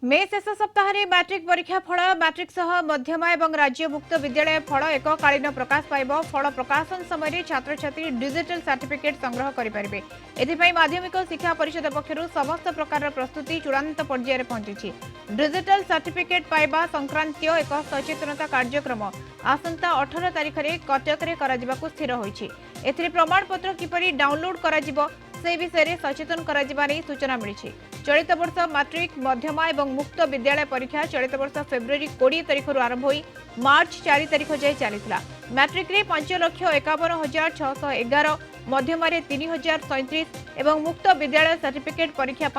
मे शेष सप्ताह मैट्रिक परीक्षा फल मैट्रिक सह मध्यमा और राज्य मुक्त विद्यालय फल एककालीन प्रकाश पाइब। फल प्रकाशन समय छात्र छात्री डिजिटल सर्टिफिकेट संग्रह करेंगे। एथिपाई माध्यमिक शिक्षा परिषद पक्षर समस्त प्रकार प्रस्तुति चूड़ांत पर्यायर पहुंची। डिजिटल सर्टिफिकेट पाइबा संक्रांत एक सचेतनता कार्यक्रम आसंता 18 तारिख में कटक में स्थिर होईछि। एथिरे प्रमाणपत्र किपरि डाउनलोड करा से विषय सचेतन करा सूचना मिली। चलित वर्ष मैट्रिक मध्यमा और मुक्त विद्यालय परीक्षा चलित वर्ष फेब्रुआरी 20 तारिख आरंभ हो मार्च 4 तारिख जाए चली। मैट्रिक रे 5,51,611, मध्यम 3,037 और मुक्त विद्यालय सर्टिफिकेट परीक्षा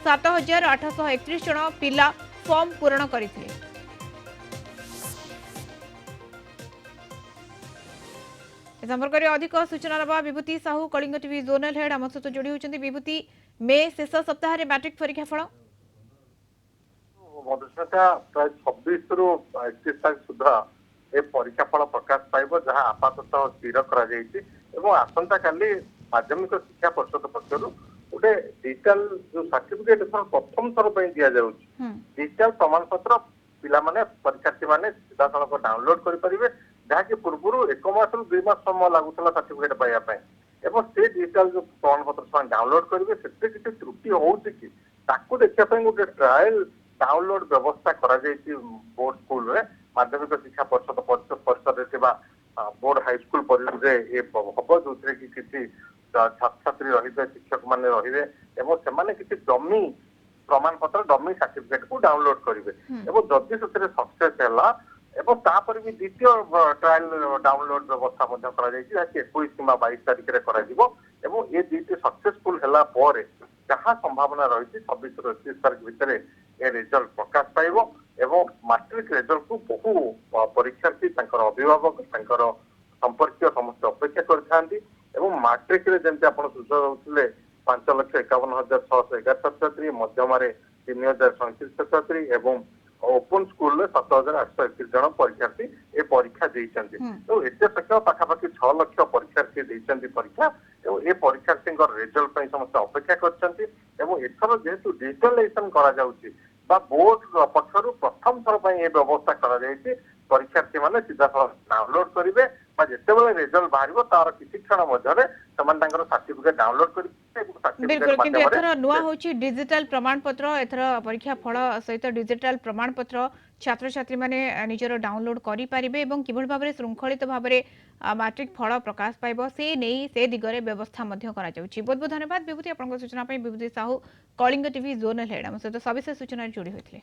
7,831 जन पिला फॉर्म पूरण करथिले। संपर्क में अधिक सूचना नवा Bibhuti Sahu Kalinga TV zonal head आम सहित जोड़ी होती। विभूति मे शेष सप्ताह मैट्रिक परीक्षा फल मधुस्मिता प्राय 26 रु 31 तारीख सुधा ए परीक्षा फल प्रकाश पाइब जहां आपाततः स्थिर कर आसंता काली माध्यमिक शिक्षा परिषद पक्षर गोटे डिजिटाल जो सर्टिफिकेट प्रथम थर पर दि जाऊँगी। डिजिटाल प्रमाण पत्र पिला माने परीक्षार्थी माने सीधा सड़क डाउनलोड करेंगे जहाँकि पूर्व 1 मास रु 2 मास समय लगुला सर्टिफिकेट पाइबा से डिजिटाल जो प्रमाण पत्र डाउनलोड करेंगे से किसी त्रुटि होउछि कि ताकू देखिया गोटे ट्रायल डाउनलोड व्यवस्था करा बोर्ड स्कूल रे माध्यमिक शिक्षा परिषद बोर्ड हाई स्कूल परिसर हम जो किसी छात्र छात्री रही शिक्षक मैंने रही किसी डमी प्रमाण पत्र डमी सर्टिफिकेट को डाउनलोड करेंगे जदि से सक्सेस है तापर भी द्वितीय ट्रायल डाउनलोड व्यवस्था 21 किंवा 22 तारिख में ये दुईटी सक्सेसफुल है जहाँ संभावना रही 26 रु 31 तारिख भितर ए रिजल्ट प्रकाश पाइब एवं मैट्रिक रिजल्ट को बहु परीक्षार्थी अभिभावक संपर्क समस्त अपेक्षा करते मैट्रिक जमी आप सूचना 5,51,611 छात्र छात्री मध्यम 3,037 छात्र छात्री एवं ओपन स्कूल 7,831 जन परीक्षार्थी ए परीक्षा देइछन्ति। तो एते संख्या पाखापाखि 6 लाख परीक्षार्थी देइछन्ति परीक्षा ए परीक्षार्थी रिजल्ट पर समस्त अपेक्षा करछन्ति एथर जेहेतु डिजिटलाइजेशन करा जाउछि बोर्ड पक्षर प्रथम थर पर यह व्यवस्था कर परीक्षार्थी मैंने सीधा डाउनलोड करेंगे जिते रिजल्ट बाहर तार किसी क्षण सर्टिफिकेट डाउनलोड कर बिल्कुल किंतु एथर नुआ होची डिजिटल प्रमाण पत्र एथर परीक्षा फल सहित डिजिटल प्रमाण पत्र छात्र छात्री माने निजर डाउनलोड करि पारिबे एवं किबळ भाबरे श्रृंखलित भाबरे मैट्रिक फल प्रकाश पाइब से नहीं से दिगरे व्यवस्था मध्य करा जाउची। बहुत बहुत धन्यवाद विभूति आपन सूचना पे। Bibhuti Sahu Kalinga TV zonal head हम सहित सविशेष सूचना जोड़ी होइतले।